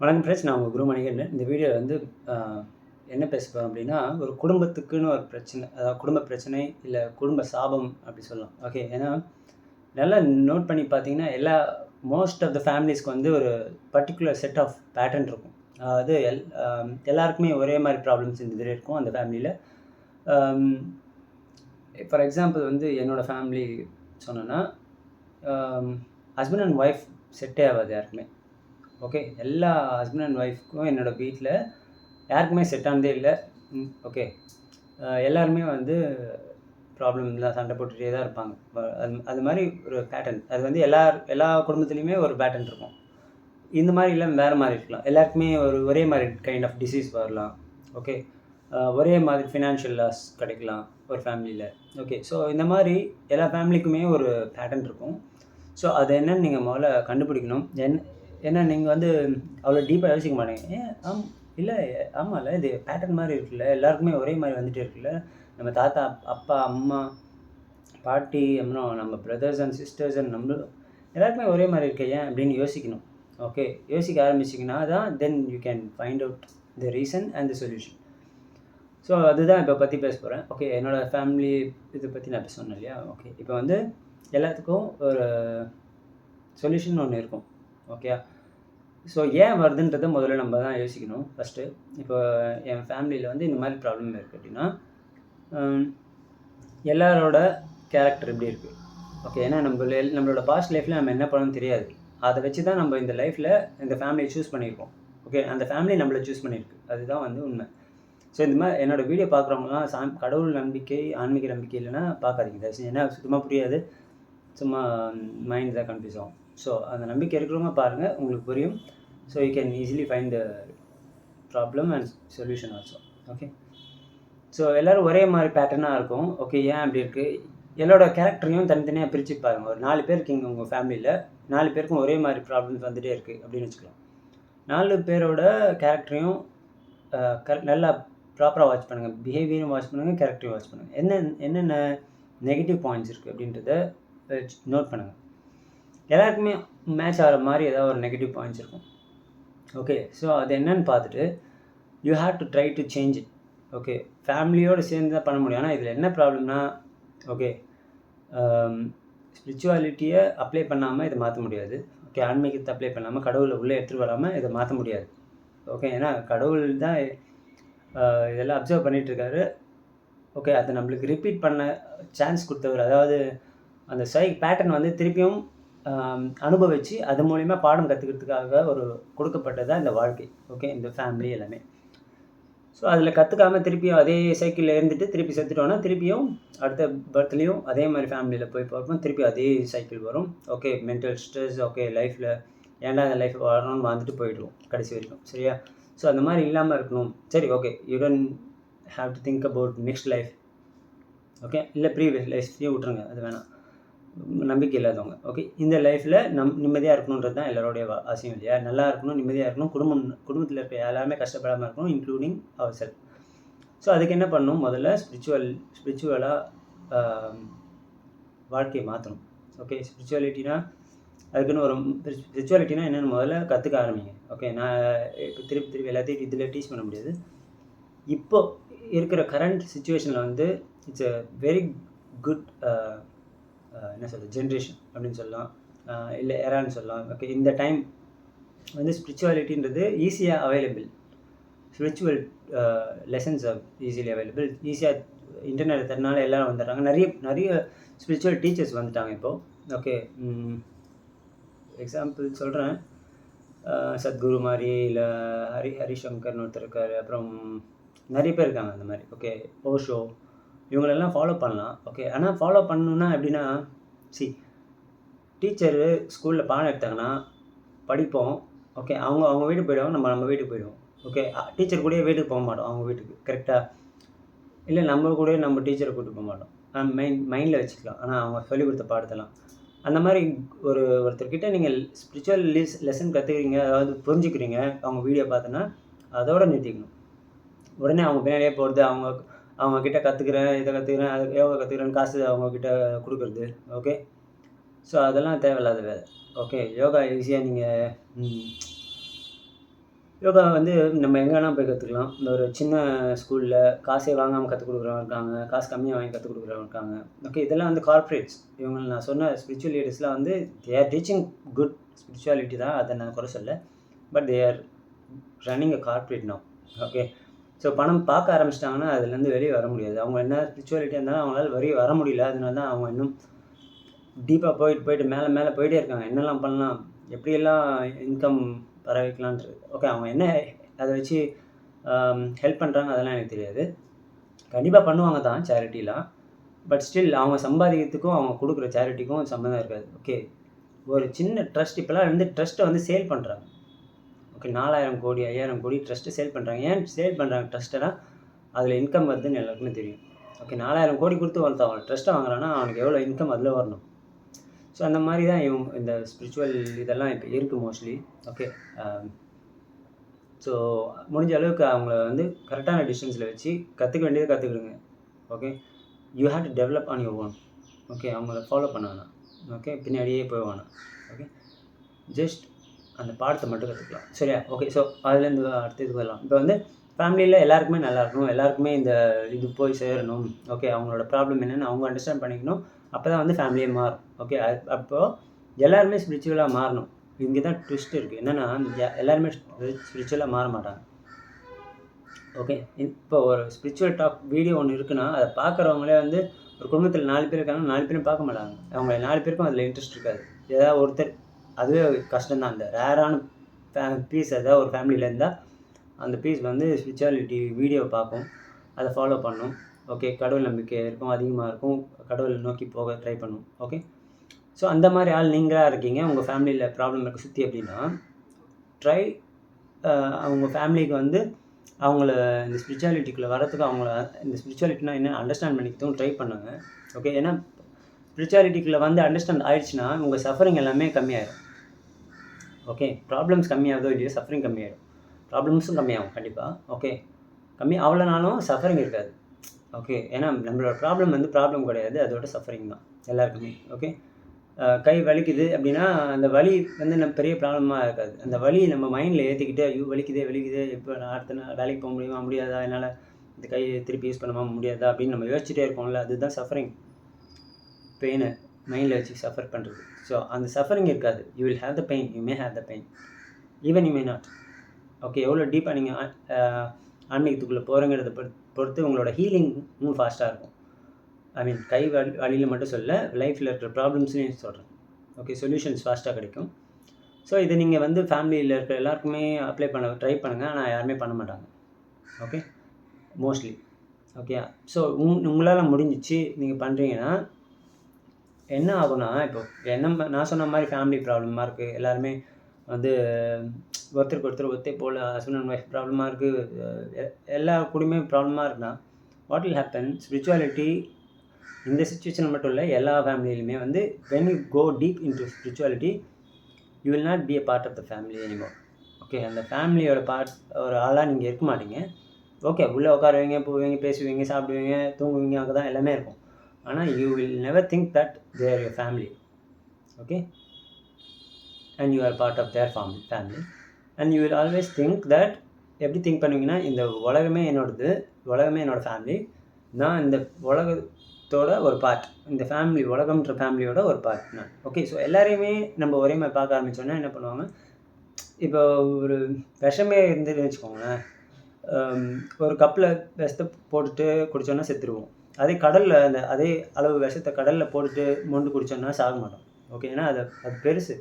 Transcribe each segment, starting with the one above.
வணக்கம் ஃப்ரெண்ட்ஸ், நான் உங்கள் குரு மணிகண்டன். இந்த வீடியோவில் வந்து என்ன பேச போகிறோம் அப்படின்னா, ஒரு குடும்பத்துக்குன்னு ஒரு பிரச்சனை, அதாவது குடும்ப பிரச்சனை இல்லை குடும்ப சாபம் அப்படி சொல்லலாம். ஓகே, ஏன்னா நல்லா நோட் பண்ணி பார்த்தீங்கன்னா, மோஸ்ட் ஆஃப் த ஃபேமிலிஸ்க்கு வந்து ஒரு பர்டிகுலர் செட் ஆஃப் பேட்டர்ன் இருக்கும். அதாவது எல்லாருக்குமே ஒரே மாதிரி ப்ராப்ளம்ஸ் இந்த இதில் இருக்கும் அந்த ஃபேமிலியில். ஃபார் எக்ஸாம்பிள் வந்து என்னோடய ஃபேமிலி சொன்னேன்னா, ஹஸ்பண்ட் அண்ட் ஒய்ஃப் செட்டே ஆகாது யாருக்குமே. ஓகே, எல்லா ஹஸ்பண்ட் அண்ட் ஒய்ஃப்க்கும் என்னோடய வீட்டில் யாருக்குமே செட் ஆனதே இல்லை. ஓகே, எல்லாருமே வந்து ப்ராப்ளம்லாம் சண்டை போட்டுகிட்டே தான் இருப்பாங்க. அது மாதிரி ஒரு பேட்டர்ன், அது வந்து எல்லா குடும்பத்துலேயுமே ஒரு பேட்டர்ன் இருக்கும். இந்த மாதிரி இல்லை, வேறு மாதிரி இருக்கலாம். எல்லாருக்குமே ஒரே மாதிரி கைண்ட் ஆஃப் டிசீஸ் வரலாம். ஓகே, ஒரே மாதிரி ஃபினான்ஷியல் லாஸ் கிடைக்கலாம் ஒரு ஃபேமிலியில். ஓகே, ஸோ இந்த மாதிரி எல்லா ஃபேமிலிக்குமே ஒரு பேட்டர்ன் இருக்கும். ஸோ அது என்னன்னு நீங்கள் முதல்ல கண்டுபிடிக்கணும். ஏன்னா நீங்கள் வந்து அவ்வளோ டீப்பாக யோசிக்க மாட்டீங்க. இல்லை ஆமாம்ல, இது பேட்டர்ன் மாதிரி இருக்குல்ல, எல்லாருக்குமே ஒரே மாதிரி வந்துகிட்டே இருக்குல்ல, நம்ம தாத்தா, அப்பா, அம்மா, பாட்டி, அப்புறம் நம்ம பிரதர்ஸ் அண்ட் சிஸ்டர்ஸ் அண்ட் எல்லாருக்குமே ஒரே மாதிரி இருக்கு ஏன் அப்படின்னு யோசிக்கணும். ஓகே, யோசிக்க ஆரம்பிச்சிங்கன்னா தான் then you can find out the reason and the solution. So அதுதான் இப்போ பற்றி பேச போகிறேன். ஓகே, என்னோடய ஃபேமிலி இதை பற்றி நான் இப்போ சொன்னேன் இல்லையா. ஓகே, இப்போ வந்து எல்லாத்துக்கும் ஒரு சொல்யூஷன் ஒன்று இருக்கும். ஓகே, ஸோ ஏன் வருதுன்றதை முதல்ல நம்ம தான் யோசிக்கணும் ஃபஸ்ட்டு. இப்போ என் ஃபேமிலியில் வந்து இந்த மாதிரி ப்ராப்ளம் இருக்குது அப்படின்னா, எல்லாரோட கேரக்டர் எப்படி இருக்குது. ஓகே, ஏன்னா நம்மளோட பாஸ்ட் லைஃப்பில் நம்ம என்ன பண்ணணும்னு தெரியாது. அதை வச்சு தான் நம்ம இந்த லைஃப்பில் இந்த ஃபேமிலியை சூஸ் பண்ணியிருக்கோம். ஓகே, அந்த ஃபேமிலி நம்மளை சூஸ் பண்ணியிருக்கு, அதுதான் வந்து உண்மை. ஸோ இந்த மாதிரி என்னோடய வீடியோ பார்க்குறவங்களாம் கடவுள் நம்பிக்கை, ஆன்மீக நம்பிக்கை இல்லைன்னா பார்க்காதீங்க தயவுசெய்து. ஏன்னா சுத்தமாக புரியாது, சும்மா மைண்ட் தான் கன்ஃபியூஸ் ஆகும். ஸோ அந்த நம்பிக்கை இருக்கிறவங்க பாருங்கள், உங்களுக்கு புரியும். So you can easily find the problem and solution also. Okay, so எல்லோரும் ஒரே மாதிரி பேட்டர்னாக இருக்கும். ஓகே, ஏன் அப்படி இருக்குது? எல்லாரோட கேரக்டரையும் தனித்தனியாக பிரித்து பாருங்கள். ஒரு 4 பேர் இருக்கீங்க உங்கள் ஃபேமிலியில், 4 பேருக்கும் ஒரே மாதிரி ப்ராப்ளம்ஸ் வந்துகிட்டே இருக்குது அப்படின்னு வச்சுக்கலாம். 4 பேரோட கேரக்டரையும் நல்லா ப்ராப்பராக வாட்ச் பண்ணுங்கள். பிஹேவியரும் வாட்ச் பண்ணுங்கள், கேரக்டரையும் வாட்ச் பண்ணுங்கள். என்னென்ன நெகட்டிவ் பாயிண்ட்ஸ் இருக்குது அப்படின்றத நோட் பண்ணுங்கள். எல்லாருக்குமே மேட்ச் ஆகிற மாதிரி ஏதாவது ஒரு நெகட்டிவ் பாயிண்ட்ஸ் இருக்கும். ஓகே, ஸோ அது என்னன்னு பார்த்துட்டு you have to try to change it. Okay, ஃபேமிலியோடு சேர்ந்து தான் பண்ண முடியும். ஆனால் இதில் என்ன ப்ராப்ளம்னா, ஓகே, ஸ்பிரிச்சுவாலிட்டியை அப்ளை பண்ணாமல் இதை மாற்ற முடியாது. ஓகே, ஆன்மீகத்தை அப்ளை பண்ணாமல், கடவுளை உள்ளே எடுத்துகிட்டு வராமல் இதை மாற்ற முடியாது. ஓகே, ஏன்னா கடவுள் தான் இதெல்லாம் அப்சர்வ் பண்ணிகிட்ருக்காரு. ஓகே, அதை நம்மளுக்கு ரிப்பீட் பண்ண சான்ஸ் கொடுத்தவர், அதாவது அந்த பேட்டர்ன் வந்து திருப்பியும் அனுபவித்து அது மூலிமா பாடம் கற்றுக்கிறதுக்காக கொடுக்கப்பட்டதான் இந்த வாழ்க்கை. ஓகே, இந்த ஃபேமிலி எல்லாமே. ஸோ அதில் கற்றுக்காமல் திருப்பியும் அதே சைக்கிளில் இருந்துட்டு திருப்பி செத்துட்டோன்னா திருப்பியும் அடுத்த பர்த்லேயும் அதே மாதிரி ஃபேமிலியில் போய் பார்ப்போம், திருப்பி அதே சைக்கிள் வரும். ஓகே, மென்டல் ஸ்ட்ரெஸ், ஓகே, லைஃப்பில் ஏன்டா அந்த லைஃப் வரணும்னு வந்துட்டு போயிடுவோம் கடைசி வரைக்கும். சரியா? ஸோ அந்த மாதிரி இல்லாமல் இருக்கணும். சரி, okay, you don't have to think about next life. Okay, இல்லை ப்ரீவியஸ் லைஃப்லேயும் விட்ருங்க, அது வேணாம், நம்பிக்கை இல்லாதவங்க. ஓகே, இந்த லைஃப்பில் நிம்மதியாக இருக்கணுன்றது தான் எல்லாரோடைய ஆசையும் இல்லையா? நல்லா இருக்கணும், நிம்மதியாக இருக்கணும், குடும்பத்தில் இருக்க எல்லாருமே கஷ்டப்படாமல் இருக்கணும், இன்க்ளூடிங் அவர் செல்ஃப். ஸோ அதுக்கு என்ன பண்ணணும்? முதல்ல ஸ்பிரிச்சுவலாக வாழ்க்கையை மாற்றணும். ஓகே, அதுக்குன்னு ஸ்பிரிச்சுவாலிட்டினா என்னென்னு முதல்ல கற்றுக்க ஆரம்பிங்க. ஓகே, நான் இப்போ திருப்பி எல்லாத்தையும் இதில் டீச் பண்ண முடியாது. இப்போ இருக்கிற கரண்ட் சுச்சுவேஷனில் வந்து இட்ஸ் அ வெரி குட் என்ன சொல்கிறது, ஜென்ரேஷன் அப்படின்னு சொல்லலாம், இல்லை எரான்னு சொல்லலாம். ஓகே, இந்த டைம் வந்து ஸ்பிரிச்சுவாலிட்டின்றது ஈஸியாக available. Spiritual lessons R easily available. ஈஸியாக இன்டர்நெட் தரனால எல்லோரும் வந்துடுறாங்க. நிறைய ஸ்பிரிச்சுவல் டீச்சர்ஸ் வந்துட்டாங்க இப்போது. ஓகே, எக்ஸாம்பிள் சொல்கிறேன், சத்குரு மாதிரி, இல்லை ஹரிசங்கர்னு ஒருத்தர் இருக்கார், அப்புறம் நிறைய பேர் இருக்காங்க அந்த மாதிரி. ஓகே, ஓஷோ, இவங்களெல்லாம் ஃபாலோ பண்ணலாம். ஓகே, ஆனால் ஃபாலோ பண்ணணுன்னா எப்படின்னா, டீச்சரு ஸ்கூலில் பாடம் எடுத்தாங்கன்னா படிப்போம். ஓகே, அவங்க வீட்டுக்கு போயிடுவாங்க, நம்ம வீட்டுக்கு போயிடுவோம். ஓகே, டீச்சர் கூடயே வீட்டுக்கு போக மாட்டோம் அவங்க வீட்டுக்கு, கரெக்டாக? இல்லை நம்ம கூட நம்ம டீச்சரை கூப்பிட்டு போக மாட்டோம். மைண்டில் வச்சுக்கலாம், ஆனால் அவங்க சொல்லிக் கொடுத்த பாடத்தெல்லாம். அந்த மாதிரி ஒருத்தர்கிட்ட நீங்கள் ஸ்பிரிச்சுவல் லெசன் கற்றுக்கிறீங்க, அதாவது புரிஞ்சுக்கிறீங்க அவங்க வீடியோ பார்த்தோன்னா, அதோடு நிறுத்திக்கணும். உடனே அவங்க பின்னாடியே போகிறது, அவங்கக்கிட்ட கற்றுக்கிறேன், இதை கற்றுக்கிறேன், அது யோகா கற்றுக்கிறேன்னு காசு அவங்கக்கிட்ட கொடுக்குறது. ஓகே, ஸோ அதெல்லாம் தேவையில்லாத வேலை. ஓகே, யோகா ஈஸியாக நீங்கள் யோகா வந்து நம்ம எங்கே வேணால் போய் கற்றுக்கலாம். இந்த ஒரு சின்ன ஸ்கூலில் காசே வாங்காமல் கற்றுக் கொடுக்குறவங்க இருக்காங்க, காசு கம்மியாக வாங்கி கற்றுக் கொடுக்குறவங்க இருக்காங்க. ஓகே, இதெல்லாம் வந்து கார்ப்பரேட்ஸ். இவங்க நான் சொன்ன ஸ்பிரிச்சுவல் லீடர்ஸ்லாம் வந்து they are teaching good spirituality தான், அதை நான் குறை சொல்ல. But they are running a corporate now. Okay, so பணம் பார்க்க ஆரம்பிச்சிட்டாங்கன்னா அதுலேருந்து வெளியே வர முடியாது. அவங்க என்ன ஸ்பிரிச்சுவாலிட்டியாக இருந்தாலும் அவங்களால வெளியே வர முடியல. அதனால தான் அவங்க இன்னும் டீப்பாக போயிட்டு மேலே போயிட்டே இருக்காங்க. என்னெல்லாம் பண்ணலாம், எப்படியெல்லாம் இன்கம் வர வைக்கலான்றது. ஓகே, அவங்க என்ன அதை வச்சு ஹெல்ப் பண்ணுறாங்க அதெல்லாம் எனக்கு தெரியாது. கண்டிப்பாக பண்ணுவாங்க தான் சேரிட்டிலாம். பட் ஸ்டில் அவங்க சம்பாதிக்கிறதுக்கும் அவங்க கொடுக்குற சேரிட்டிக்கும் சம்மந்தம் இருக்காது. ஓகே, ஒரு சின்ன ட்ரஸ்ட் இப்போலாம் வந்து ட்ரஸ்ட்டை வந்து சேல் பண்ணுறாங்க. ஓகே, 4000 கோடி 5000 கோடி ட்ரஸ்ட்டு சேல் பண்ணுறாங்க. ஏன் சேல் பண்ணுறாங்க ட்ரஸ்ட்டை? அதில் இன்கம் வருதுன்னு எல்லாருக்குமே தெரியும். ஓகே, 4000 கோடி கொடுத்து ஒருத்தன் ட்ரஸ்ட்டை வாங்குறான்னா அவனுக்கு எவ்வளோ இன்கம் அதில் வரணும். ஸோ அந்த மாதிரி தான் இந்த ஸ்பிரிச்சுவல் இதெல்லாம் இப்போ இருக்குது மோஸ்ட்லி. ஓகே, ஸோ முடிஞ்ச அளவுக்கு அவங்கள வந்து கரெக்டான டிஸ்டன்ஸில் வச்சு கற்றுக்க வேண்டியதை கற்றுக்கிடுங்க. Okay, you have to develop on your own. Okay, அவங்கள ஃபாலோ பண்ண வேணாம். ஓகே, பின்னாடியே போய் வேணாம். ஓகே, ஜஸ்ட் அந்த பாடத்தை மட்டும் கற்றுக்கலாம். சரியா? ஓகே, ஸோ அதுலேருந்து அடுத்த இது வரலாம். இப்போ வந்து ஃபேமிலியில் எல்லாருக்குமே நல்லா இருக்கணும், எல்லாருக்குமே இந்த இது போய் சேரணும். ஓகே, அவங்களோட ப்ராப்ளம் என்னென்னு அவங்க அண்டர்ஸ்டாண்ட் பண்ணிக்கணும். அப்போ தான் வந்து ஃபேமிலியே மாறும். ஓகே, அப்போது எல்லாருமே ஸ்பிரிச்சுவலாக மாறணும். இங்கே தான் ட்விஸ்ட் இருக்குது. என்னென்னா எல்லாருமே ஸ்பிரிச்சுவலாக மாற மாட்டாங்க. ஓகே, இப்போ ஒரு ஸ்பிரிச்சுவல் டாக் வீடியோ ஒன்று இருக்குன்னா அதை பார்க்குறவங்களே வந்து ஒரு குடும்பத்தில் 4 பேர் இருக்காங்க, 4 பேரும் பார்க்க மாட்டாங்க. அவங்க 4 பேருக்கும் அதில் இன்ட்ரெஸ்ட் இருக்காது. ஏதாவது ஒருத்தர், அதுவே கஷ்டம்தான். அந்த ரேரான பீஸ் ஏதாவது ஒரு ஃபேமிலியில் இருந்தால் அந்த பீஸ் வந்து ஸ்பிரிச்சுவாலிட்டி வீடியோ பார்க்கும், அதை ஃபாலோ பண்ணும். ஓகே, கடவுள் நம்பிக்கை இருக்கும், அதிகமாக இருக்கும், கடவுளை நோக்கி போக ட்ரை பண்ணும். ஓகே, ஸோ அந்த மாதிரி ஆள் நீங்களாக இருக்கீங்க, உங்கள் ஃபேமிலியில் ப்ராப்ளம் இருக்க சுற்றி அப்படின்னா ட்ரை அவங்க ஃபேமிலிக்கு வந்து அவங்கள இந்த ஸ்பிரிச்சுவாலிட்டிக்குள்ளே வரத்துக்கு அவங்கள இந்த ஸ்பிரிச்சுவாலிட்டினா என்ன அண்டர்ஸ்டாண்ட் பண்ணிக்கிறதும் ட்ரை பண்ணுங்க. ஓகே, ஏன்னா ஸ்பிரிச்சுவாலிட்டிக்குள்ளே வந்து அண்டர்ஸ்டாண்ட் ஆயிடுச்சுன்னா உங்கள் சஃபரிங் எல்லாமே கம்மியாயிடும். ஓகே, ப்ராப்ளம்ஸ் கம்மியாகுதோ இல்லையோ சஃபரிங் கம்மியாயிடும். ப்ராப்ளம்ஸும் கம்மியாகும் கண்டிப்பாக. ஓகே, அவ்வளோனாலும் சஃபரிங் இருக்காது. ஓகே, ஏன்னா நம்மளோட ப்ராப்ளம் வந்து ப்ராப்ளம் கிடையாது, அதோட சஃபரிங் தான் எல்லாருக்குமே. ஓகே, கை வலிக்குது அப்படின்னா அந்த வலி வந்து நம்ம பெரிய ப்ராப்ளமாக இருக்காது. அந்த வலி நம்ம மைண்டில் ஏற்றிக்கிட்டு ஐயோ வலிக்குதே இப்போ நான் அடுத்த நாள் வேலைக்கு போக முடியுமா முடியாதா, என்னால் இந்த கையை திருப்பி யூஸ் பண்ண முடியாதா அப்படின்னு நம்ம யோசிச்சுட்டே இருக்கோம்ல, அதுதான் சஃபரிங். பெயினை மைண்டில் வச்சு சஃபர் பண்ணுறது. ஸோ அந்த சஃபரிங் இருக்காது. You will have the pain, you may have the pain, even you may not. Okay, எவ்வளோ டீப்பாக நீங்கள் ஆன்மீகத்துக்குள்ளே போகிறங்கிறத பொறுத்து உங்களோட ஹீலிங் இன்னும் ஃபாஸ்ட்டாக இருக்கும். ஐ மீன் கை வழியில் மட்டும் சொல்ல, லைஃப்பில் இருக்கிற ப்ராப்ளம்ஸ்லையும் சொல்கிறேன். ஓகே, சொல்யூஷன்ஸ் ஃபாஸ்ட்டாக கிடைக்கும். ஸோ இதை நீங்கள் வந்து ஃபேமிலியில் இருக்கிற எல்லாருக்குமே அப்ளை பண்ண ட்ரை பண்ணுங்கள். ஆனால் யாருமே பண்ண மாட்டாங்க. Okay, mostly. ஓகே, ஸோ உங்களால் முடிஞ்சிச்சு நீங்கள் பண்ணுறீங்கன்னா என்ன ஆகும்னா, இப்போ நான் சொன்ன மாதிரி ஃபேமிலி ப்ராப்ளமாக இருக்குது, எல்லாருமே வந்து ஒருத்தருக்கு ஒருத்தர் ஒத்தே போல் ஹஸ்பண்ட் அண்ட் ஒய்ஃப் ப்ராப்ளமாக இருக்குது, எல்லா குடும்பமே ப்ராப்ளமாக இருக்குன்னா வாட் வில் ஹேப்பன், ஸ்பிரிச்சுவாலிட்டி இந்த சுச்சுவேஷன் மட்டும் இல்லை, எல்லா ஃபேமிலியிலுமே வந்து when you go deep into spirituality you will not be a part of the family anymore. Okay, அந்த ஃபேமிலியோட ஒரு ஆளாக நீங்கள் இருக்க மாட்டீங்க. ஓகே, உள்ளே உட்காருவீங்க, போவீங்க, பேசுவீங்க, சாப்பிடுவீங்க, தூங்குவீங்க, அங்கே தான் எல்லாமே இருக்கும். ஆனால் you will never think that they are your family. Okay, and you are part of their family and you will always think that, எப்படி திங்க் பண்ணுவீங்கன்னா, இந்த உலகமே என்னோடது, உலகமே என்னோடய ஃபேமிலி, நான் இந்த உலகத்தோட ஒரு பார்ட், இந்த ஃபேமிலி உலகம்ன்ற ஃபேமிலியோட ஒரு பார்ட் நான். ஓகே, ஸோ எல்லாரையுமே நம்ம ஒரே மாதிரி பார்க்க ஆரம்பித்தோன்னா என்ன பண்ணுவாங்க, இப்போ ஒரு விஷமே இருந்துன்னு வச்சுக்கோங்களேன், ஒரு கப்பில் விஷத்தை போட்டுட்டு குடித்தோன்னா செத்துருவோம். அதே கடலில் அதே அளவு விஷத்தை கடலில் போட்டுட்டு மொண்டு குடித்தோன்னா சாக மாட்டோம். ஓகே, ஏன்னா அது பெருசு.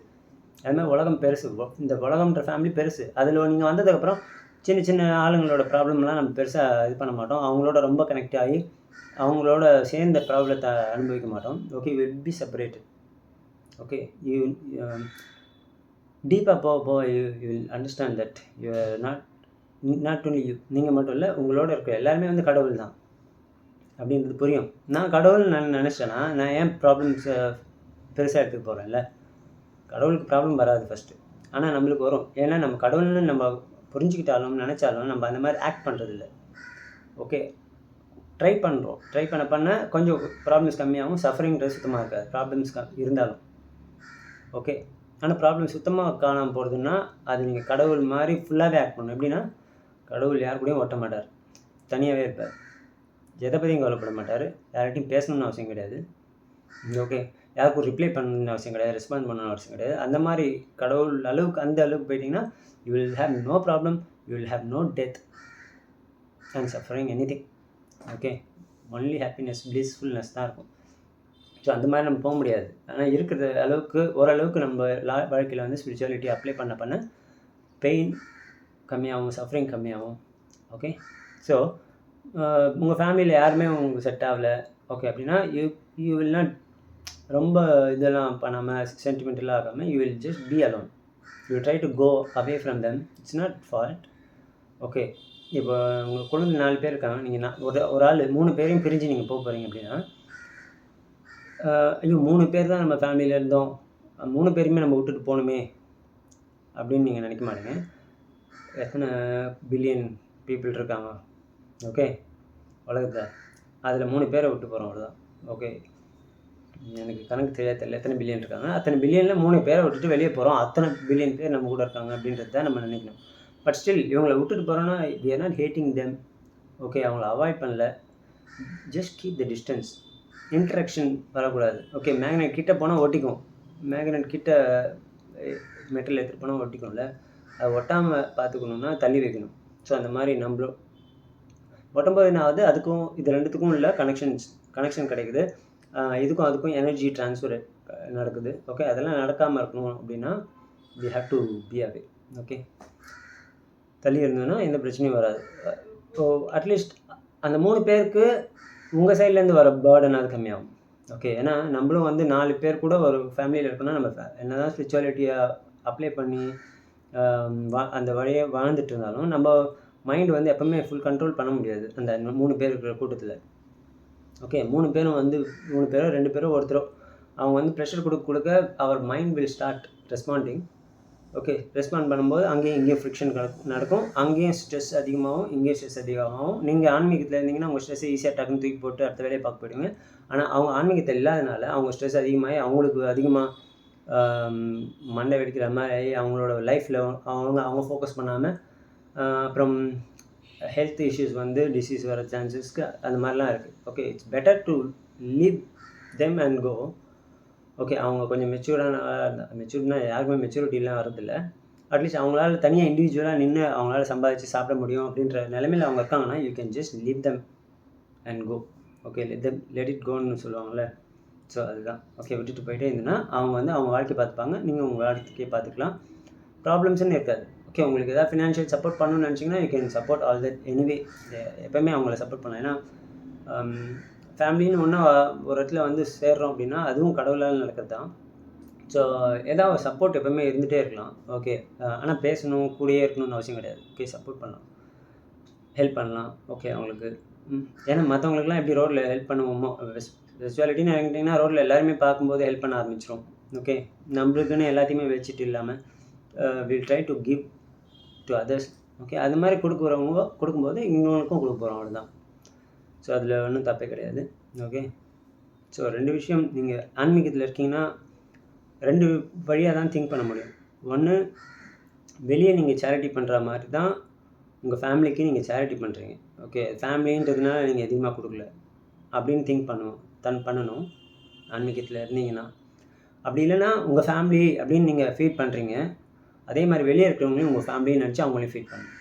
அதுமாதிரி உலகம் பெருசு, இந்த உலகம்ன்ற ஃபேமிலி பெருசு. அதில் நீங்கள் வந்ததுக்கப்புறம் சின்ன சின்ன ஆளுங்களோட ப்ராப்ளம்லாம் நம்ம பெருசாக இது பண்ண மாட்டோம், அவங்களோட ரொம்ப கனெக்ட் ஆகி அவங்களோட சேர்ந்த ப்ராப்ளத்தை அனுபவிக்க மாட்டோம். Okay, will be separated. Okay, you டீப்பாக போக you will understand that you are not only you, நீங்கள் மட்டும் இல்லை, உங்களோட இருக்கிற எல்லாருமே வந்து கடவுள் தான் அப்படின்றது புரியும். நான் கடவுள் நான் நினச்சேன்னா நான் ஏன் ப்ராப்ளம்ஸை பெருசாக எடுத்துக்க போகிறேன்ல. கடவுளுக்கு ப்ராப்ளம் வராது ஃபஸ்ட்டு, ஆனால் நம்மளுக்கு வரும். ஏன்னா நம்ம கடவுள்னு நம்ம புரிஞ்சுக்கிட்டாலும் நினச்சாலும் நம்ம அந்த மாதிரி ஆக்ட் பண்ணுறதில்ல. ஓகே, ட்ரை பண்ணுறோம், ட்ரை பண்ண கொஞ்சம் ப்ராப்ளம்ஸ் கம்மியாகும், சஃபரிங்கிறது சுத்தமாக இருக்காது ப்ராப்ளம்ஸ் இருந்தாலும். ஓகே, ஆனால் ப்ராப்ளம் சுத்தமாக காணாமல் போகிறதுன்னா அது நீங்கள் கடவுள் மாதிரி ஃபுல்லாகவே ஆக்ட் பண்ணணும். எப்படின்னா கடவுள் யார் கூடயும் ஒட்ட மாட்டார், தனியாகவே இருப்பார், எதை பற்றியும் கவலைப்பட மாட்டார், யார்கிட்டையும் பேசணும்னு அவசியம் கிடையாது. ஓகே, யாருக்கும் ரிப்ளை பண்ணணும்னு அவசியம் கிடையாது, ரெஸ்பாண்ட் பண்ணணும்னு அவசியம் கிடையாது. அந்த மாதிரி கடவுள் அளவுக்கு அந்த அளவுக்கு போயிட்டிங்கன்னா you will have no problem, you will have no death and suffering anything. Okay, only happiness, blissfulness தான் இருக்கும். ஸோ அந்த மாதிரி நம்ம போக முடியாது. ஆனால் இருக்கிற அளவுக்கு ஓரளவுக்கு நம்ம வாழ்க்கையில் வந்து ஸ்பிரிச்சுவாலிட்டி அப்ளை பண்ண பெயின் கம்மியாகும், சஃபரிங் கம்மியாகும். ஓகே, ஸோ உங்கள் ஃபேமிலியில் யாருமே உங்களுக்கு செட் ஆகலை ஓகே அப்படின்னா யூ வில் நாட் ரொம்ப இதெல்லாம் பண்ணாமல் சென்டிமெண்டலாக ஆகாமல் you will just be alone. You try to go away from them, it's not fault. Okay, இப்போ உங்கள் குழந்தை 4 பேர் இருக்காங்க, நீங்கள் ஒரு ஆள் 3 பேரையும் பிரிஞ்சு நீங்கள் போக போகிறீங்க அப்படின்னா ஐயோ 3 பேர் தான் நம்ம ஃபேமிலியில் இருந்தோம், 3 பேருமே நம்ம விட்டுட்டு போகணுமே அப்படின்னு நீங்கள் நினைக்க மாட்டீங்க. எத்தனை பில்லியன் பீப்புள் இருக்காங்க ஓகே உலகத்தில், அதில் 3 பேரை விட்டு போகிறோம் அவ்வளோதான். ஓகே, எனக்கு கணக்கு தெரியல எத்தனை பில்லியன் இருக்காங்க, அத்தனை பில்லியனில் 3 பேரை விட்டுட்டு வெளியே போகிறோம், அத்தனை பில்லியன் பேர் நம்ம கூட இருக்காங்க அப்படின்றது தான் நம்ம நினைக்கணும். பட் ஸ்டில் இவங்களை விட்டுட்டு போகிறோன்னா we are not hating them. Okay, அவங்கள அவாய்ட் பண்ணல, just keep the distance, interaction வரக்கூடாது. ஓகே, மேக்னெட் கிட்ட போனால் ஒட்டிக்கும், மேக்னெட் கிட்ட மெட்டல் எடுத்துகிட்டு போனால் ஒட்டிக்கும்ல, அது ஒட்டாமல் பார்த்துக்கணுன்னா தள்ளி வைக்கணும். ஸோ அந்த மாதிரி நம்மளும் ஒட்டும்போது என்ன ஆகுது, அதுக்கும் இது ரெண்டுத்துக்கும் உள்ள கனெக்ஷன் கிடைக்குது, இதுக்கும் அதுக்கும் எனர்ஜி ட்ரான்ஸ்ஃபர் நடக்குது. ஓகே, அதெல்லாம் நடக்காமல் இருக்கணும் அப்படின்னா we have to be away. Okay, தள்ளி இருந்ததுன்னா எந்த பிரச்சனையும் வராது. ஸோ அட்லீஸ்ட் அந்த 3 பேருக்கு உங்கள் சைட்லேருந்து வர பேர்டன் அது கம்மியாகும். ஓகே, ஏன்னா நம்மளும் வந்து 4 பேர் கூட ஒரு ஃபேமிலியில் இருக்கோன்னா நம்ம என்ன தான் ஸ்பிரிச்சுவாலிட்டியை அப்ளை பண்ணி அந்த வழியை வாழ்ந்துட்டு இருந்தாலும் நம்ம மைண்ட் வந்து எப்போவுமே ஃபுல் கண்ட்ரோல் பண்ண முடியாது அந்த 3 பேர் இருக்கிற கூட்டத்தில். ஓகே, 3 பேரும் வந்து 3 பேரோ 2 பேரோ ஒருத்தரோ அவங்க வந்து ப்ரெஷர் கொடுக்க our mind will start responding. Okay, respond பண்ணும்போது அங்கேயும் இங்கேயும் ஃப்ரிக்ஷன் நடக்கும், அங்கேயும் ஸ்ட்ரெஸ் அதிகமாகும், இங்கேயும் ஸ்ட்ரெஸ் அதிகமாகும். நீங்கள் ஆன்மீகத்தில் இருந்தீங்கன்னா உங்கள் ஸ்ட்ரெஸ்ஸை ஈஸியாக டக்குன்னு தூக்கி போட்டு அடுத்த வேலையை பார்க்க போயிடுங்க. ஆனால் அவங்க ஆன்மீகத்தில் இல்லாதனால அவங்க ஸ்ட்ரெஸ் அதிகமாகி அவங்களுக்கு அதிகமாக மண்டை வெடிக்கிற மாதிரி அவங்களோட லைஃப்பில் அவங்க ஃபோக்கஸ் பண்ணாமல் அப்புறம் ஹெல்த் இஷ்யூஸ் வந்து டிசீஸ் வர சான்சஸ்க்கு அந்த மாதிரிலாம் இருக்குது. Okay, it's better to leave them and go. Okay, அவங்க கொஞ்சம் மெச்சூர்னா யாருக்குமே மெச்சூரிட்டிலாம் வரதில்லை. அட்லீஸ்ட் அவங்களால தனியாக இண்டிவிஜுவலாக நின்று அவங்களால சம்பாதிச்சு சாப்பிட முடியும் அப்படின்ற நிலைமையில் அவங்க இருக்காங்கன்னா you can just leave them and go. Okay, let it கோன்னு சொல்லுவாங்கள்ல, ஸோ அதுதான். ஓகே, விட்டுட்டு போயிட்டே இருந்ததுன்னா அவங்க வந்து அவங்க வாழ்க்கை பார்த்துப்பாங்க, நீங்கள் உங்கள் வாழ்க்கையே பார்த்துக்கலாம், ப்ராப்ளம்ஸ்ன்னு இருக்காது. ஓகே, உங்களுக்கு எதாவது ஃபினான்ஷியல் சப்போர்ட் பண்ணணும்னு நினச்சிங்கன்னா you can support all that anyway. எப்போயுமே அவங்கள சப்போர்ட் பண்ணலாம். ஏன்னா ஃபேமிலின்னு ஒன்றா ஒரு இடத்துல வந்து சேர்றோம் அப்படின்னா அதுவும் கடவுளால் நடக்கிறது தான். ஸோ ஏதாவது சப்போர்ட் எப்போவுமே இருந்துகிட்டே இருக்கலாம். ஓகே, ஆனால் பேசணும் கூடயே இருக்கணும்னு அவசியம் கிடையாது. ஓகே, சப்போர்ட் பண்ணலாம், ஹெல்ப் பண்ணலாம். ஓகே, அவங்களுக்கு ஏன்னா மற்றவங்களுக்குலாம் எப்படி ரோட்டில் ஹெல்ப் பண்ணுவோமோ, ஸ்பிரிச்சுவாலிட்டின்னு இறங்கிட்டிங்கன்னா ரோட்டில் எல்லாருமே பார்க்கும்போது ஹெல்ப் பண்ண ஆரம்பிச்சிடும். ஓகே, நம்மளுக்குன்னு எல்லாத்தையுமே வச்சுட்டு இல்லாமல் will try to give to others. Okay, அது மாதிரி கொடுக்கும்போது இன்னொருக்கும் கொடுக்க போகிறோம், அவ்வளோதான். ஸோ அதில் ஒன்றும் தப்பே கிடையாது. ஓகே, ஸோ 2 விஷயம், நீங்கள் ஆன்மீகத்தில் இருக்கீங்கன்னா 2 வழியாக தான் திங்க் பண்ண முடியும். ஒன்று, வெளியே நீங்கள் சேரிட்டி பண்ணுற மாதிரி தான் உங்கள் ஃபேமிலிக்கு நீங்கள் சேரிட்டி பண்ணுறீங்க. ஓகே, ஃபேமிலின்றதுனால நீங்கள் அதிகமாக கொடுக்கல அப்படின்னு திங்க் பண்ணணும் ஆன்மீகத்தில் இருந்தீங்கன்னா. அப்படி இல்லைன்னா உங்கள் ஃபேமிலி அப்படின்னு நீங்கள் ஃபீல் பண்ணுறீங்க, அதே மாதிரி வெளியே இருக்கிறவங்களையும் உங்கள் ஃபேமிலின்னு நினச்சி அவங்களையும் ஃபீல் பண்ணணும்.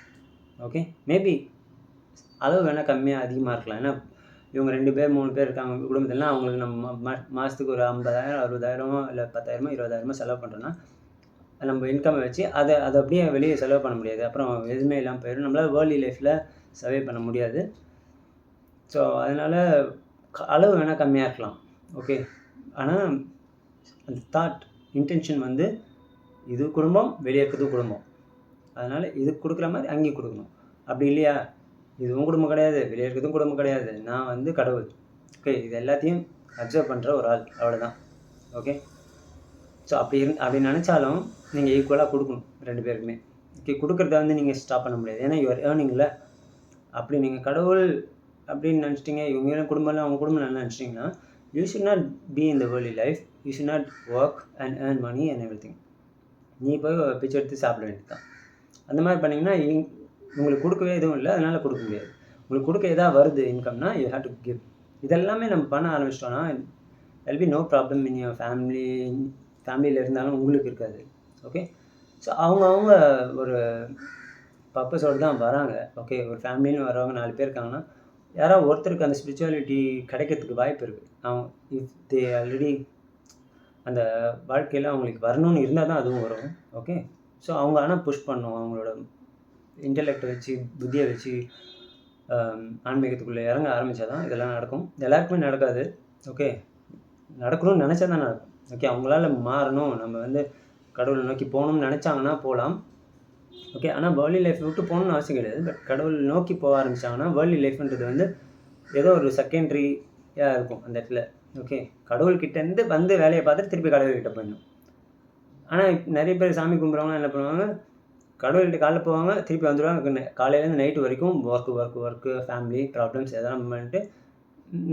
ஓகே, மேபி அளவு வேணால் கம்மியாக அதிகமாக இருக்கலாம். ஏன்னா இவங்க 2 பேர் 3 பேர் இருக்காங்க குடும்பத்தில்னா அவங்களுக்கு நம்ம மாதத்துக்கு ஒரு 50,000 60,000 இல்லை 10,000 20,000 செலவு பண்ணுறோன்னா நம்ம இன்கம்மை வச்சு அதை அப்படியே வெளியே செலவு பண்ண முடியாது, அப்புறம் எதுவுமே இல்லாமல் போயிடும், நம்மளால் வேர்ல்டி லைஃப்பில் சர்வே பண்ண முடியாது. ஸோ அதனால் அளவு வேணால் கம்மியாக இருக்கலாம். ஓகே, ஆனால் அந்த தாட் இன்டென்ஷன் வந்து இது குடும்பம், வெளியே இருக்கிறது குடும்பம், அதனால் இது கொடுக்குற மாதிரி அங்கேயும் கொடுக்கணும். அப்படி இல்லையா, இதுவும் குடும்பம் கிடையாது, வெளியே இருக்கிறதும் குடும்பம் கிடையாது, நான் வந்து கடவுள். ஓகே, இது எல்லாத்தையும் அப்சர்வ் பண்ணுற ஒரு ஆள், அவ்வளோதான். ஓகே, ஸோ அப்படி நினச்சாலும் நீங்கள் ஈக்குவலாக கொடுக்கணும் 2 பேருக்குமே. ஓகே, கொடுக்குறத வந்து நீங்கள் ஸ்டாப் பண்ண முடியாது, ஏன்னா யூஆர் ஏர்னிங்கில். அப்படி நீங்கள் கடவுள் அப்படின்னு நினச்சிட்டிங்க, இவங்க குடும்பம்லாம் அவங்க குடும்பம் நல்லா நினச்சிட்டிங்கன்னா you should not be in the worldly life, you should not work and earn money and everything. நீ போய் பிச்சை எடுத்து சாப்பிட வேண்டியது தான். அந்த மாதிரி பண்ணிங்கன்னா உங்களுக்கு கொடுக்கவே எதுவும் இல்லை, அதனால் கொடுக்க முடியாது. உங்களுக்கு கொடுக்க எதாவது வருது இன்கம்னா யூ ஹேவ் டு கிவ். இதெல்லாமே நம்ம பண்ண ஆரம்பிச்சிட்டோன்னா there'll be no problem in your ஃபேமிலியில் இருந்தாலும் உங்களுக்கு இருக்காது. ஓகே, ஸோ அவங்க ஒரு பர்பஸோடு தான் வராங்க. ஓகே, ஒரு ஃபேமிலின்னு வரவங்க 4 பேர் இருக்காங்கன்னா யாராவது ஒருத்தருக்கு அந்த ஸ்பிரிச்சுவாலிட்டி கிடைக்கிறதுக்கு வாய்ப்பு இருக்குது. அவங்க இஃப் தே ஆல்ரெடி அந்த வாழ்க்கையில் அவங்களுக்கு வரணும்னு இருந்தால் தான் அதுவும் வரும். ஓகே, ஸோ அவங்க ஆனால் புஷ் பண்ணணும். அவங்களோட இன்டெலெக்டை வச்சு, புத்தியை வச்சு ஆன்மீகத்துக்குள்ளே இறங்க ஆரம்பித்தா தான் இதெல்லாம் நடக்கும். எல்லாருக்குமே நடக்காது. ஓகே, நடக்கணும்னு நினச்சா தான் நடக்கும். ஓகே, அவங்களால மாறணும், நம்ம கடவுளை நோக்கி போகணும்னு நினச்சாங்கன்னா போகலாம். ஓகே, ஆனால் வேர்ல்டு லைஃப் விட்டு போகணும்னு அவசியம் கிடையாது. பட் கடவுள் நோக்கி போக ஆரம்பித்தாங்கன்னா வேர்ல்டு லைஃப்ன்றது ஏதோ ஒரு செகண்ட்ரியாக இருக்கும் அந்த இடத்துல. ஓகே, கடவுள்கிட்டேருந்து வந்து வேலையை பார்த்துட்டு திருப்பி கடவுள்கிட்ட போயிடணும். ஆனால் நிறைய பேர் சாமி கும்பிட்றவங்க என்ன பண்ணுவாங்க, கடவுள்கிட்ட காலைல போவாங்க, திருப்பி வந்துடுவாங்க. காலையிலேருந்து நைட்டு வரைக்கும் ஒர்க்கு ஃபேமிலி ப்ராப்ளம்ஸ் எதெல்லாம் பண்ணிட்டு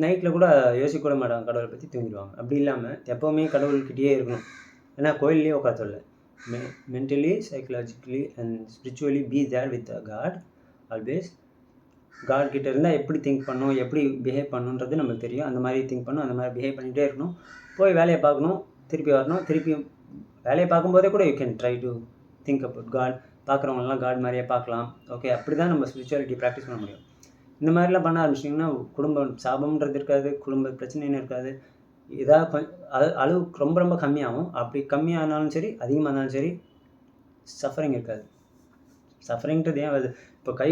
நைட்டில் கூட யோசிக்க கூட மாட்டாங்க, கடவுளை பற்றி தூங்கிடுவாங்க. அப்படி இல்லாமல் எப்போவுமே கடவுள்கிட்டயே இருக்கணும். ஏன்னா கோயிலே உட்காரல, mentally, psychologically and spiritually be there with God always. God கிட்ட இருந்தால் எப்படி திங்க் பண்ணணும், எப்படி பிஹேவ் பண்ணணுன்றது நமக்கு தெரியும். அந்த மாதிரி திங்க் பண்ணணும், அந்த மாதிரி பிஹேவ் பண்ணிகிட்டே இருக்கணும். போய் வேலையை பார்க்கணும், திருப்பி வரணும். திருப்பி வேலையை பார்க்கும்போதே கூட you can try to think about God. பார்க்குறவங்களாம் காட் மாதிரியே பார்க்கலாம். ஓகே, அப்படி தான் நம்ம ஸ்பிரிச்சுவாலிட்டி ப்ராக்டிஸ் பண்ண முடியும். இந்த மாதிரிலாம் பண்ண ஆரம்பிச்சிட்டிங்கன்னா குடும்பம் சாபம்ன்றது இருக்காது, குடும்ப பிரச்சனைன்னு இருக்காது. ஏதாவது அளவு ரொம்ப ரொம்ப கம்மியாகும். அப்படி கம்மியானாலும் சரி, அதிகமாக இருந்தாலும் சரி, சஃபரிங் இருக்காது. சஃபரிங்கிறது ஏன் வருது? இப்போ கை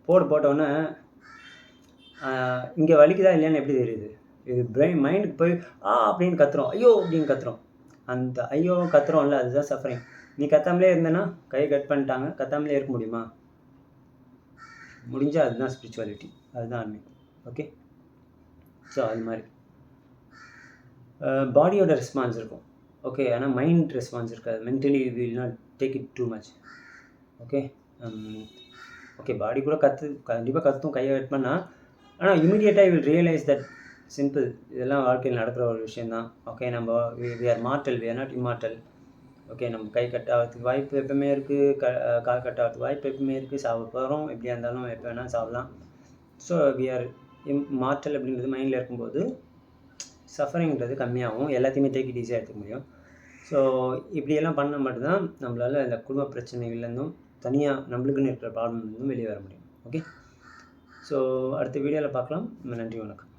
போட்டோன்னே இங்கே வலிக்குதா இல்லையான்னு எப்படி தெரியுது? இது மைண்டுக்கு போய் அப்படின்னு கத்துறோம், ஐயோ அப்படின்னு கத்துறோம். அந்த ஐயோ கத்துறோம்ல, அதுதான் சஃபரிங். நீ கத்தாமலே இருந்தேன்னா கை கட் பண்ணிட்டாங்க, கத்தாமலே இருக்க முடியுமா? முடிஞ்சால் அதுதான் ஸ்பிரிச்சுவாலிட்டி, அதுதான் ஆன்மீகம். ஓகே, ஸோ அது மாதிரி பாடியோட ரெஸ்பான்ஸ் இருக்கும். ஓகே, ஆனால் மைண்ட் ரெஸ்பான்ஸ் இருக்காது. Mentally will not take it too much. Okay, okay, body கூட கண்டிப்பாக கத்தும் கையை கட் பண்ணால். ஆனால் இமீடியட்டாக வில் ரியலைஸ் தட் சிம்பிள், இதெல்லாம் வாழ்க்கையில் நடக்கிற ஒரு விஷயந்தான். ஓகே, நம்ம we are mortal, we are not immortal. Okay, நம்ம கை கட் ஆகிறதுக்கு வாய்ப்பு எப்பவுமே இருக்குது, கால் கட் ஆகிறதுக்கு வாய்ப்பு எப்பவுமே இருக்குது. சாப்பிட போகிறோம், எப்படியா இருந்தாலும் எப்போ வேணால் சாப்பிட்லாம். ஸோ வி ஆர் மார்டல் அப்படின்றது மைண்டில் இருக்கும்போது சஃபரிங்கிறது கம்மியாகும். எல்லாத்தையுமே டேக் இட் ஈஸியாக எடுத்துக்க முடியும். ஸோ இப்படியெல்லாம் பண்ணால் மட்டும்தான் நம்மளால் இந்த குடும்ப பிரச்சனைகள்லேருந்தும் தனியாக நம்மளுக்குன்னு இருக்கிற ப்ராப்ளம்லேருந்தும் வெளியே வர முடியும். ஓகே, ஸோ அடுத்த வீடியோவில் பார்க்கலாம். நன்றி, வணக்கம்.